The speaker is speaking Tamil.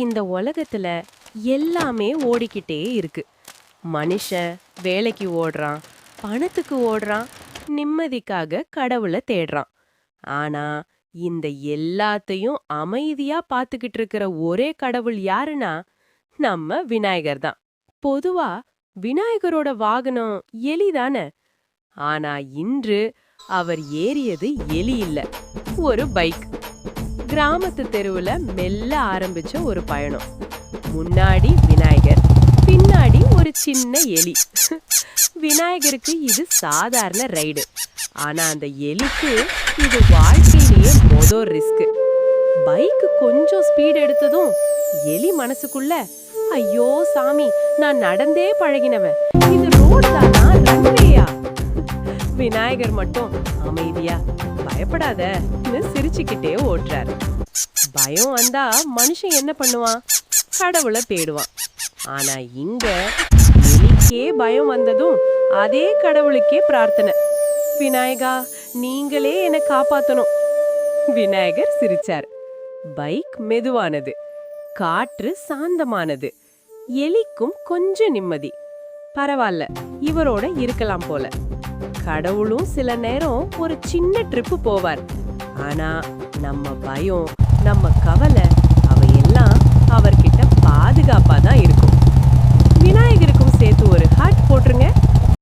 இந்த உலகத்துல எல்லாமே ஓடிக்கிட்டே இருக்கு. மனுஷன் வேலைக்கு ஓடுறான், பணத்துக்கு ஓடுறான், நிம்மதிக்காக கடவுளை தேடுறான். ஆனா இந்த எல்லாத்தையும் அமைதியா பாத்துக்கிட்டு இருக்கிற ஒரே கடவுள் யாருன்னா நம்ம விநாயகர் தான். பொதுவா விநாயகரோட வாகனம் எலிதானே. ஆனா இன்று அவர் ஏறியது எலி இல்ல, ஒரு பைக். கிராமத்து தெருவுல மெல்ல ஆரம்பிச்ச ஒரு பயணம். முன்னாடி விநாயகர், பின்னாடி ஒரு சின்ன எலி. விநாயகருக்கு இது சாதாரண ரைடு. ஆனா அந்த எலிக்கு இது வாழ்க்கையிலேயே மொத ரிஸ்க். பைக் கொஞ்சம் ஸ்பீட் எடுத்ததும் எலி மனசுக்குள்ள, ஐயோ சாமி, நான் நடந்தே பழகினவன், இது ரோட் தானா ரன்வேயா? விநாயகர் மட்டும் அமைதியா, பயப்படாதன்னு சிரிச்சுக்கிட்டே ஓட்டுறார். பயம் வந்தா மனுஷன் என்ன பண்ணுவான்? கடவுளை தேடுவான். ஆனா இங்க எலிக்கே பயம் வந்ததும் அதே கடவுளுக்கே பிரார்த்தனை. விநாயகா, நீங்களே என்னை காப்பாத்தணும். விநாயகர் சிரிச்சார். பைக் மெதுவானது, காற்று சாந்தமானது, எலிக்கும் கொஞ்சம் நிம்மதி. பரவாயில்ல, இவரோட இருக்கலாம் போல. கடவுளும் சில நேரம் ஒரு சின்ன ட்ரிப்பு போவார். ஆனா நம்ம பயம், நம்ம கவலை, அவையெல்லாம் அவர்கிட்ட பாதுகாப்பா தான் இருக்கும். விநாயகருக்கும் சேர்த்து ஒரு ஹார்ட் போட்டுருங்க.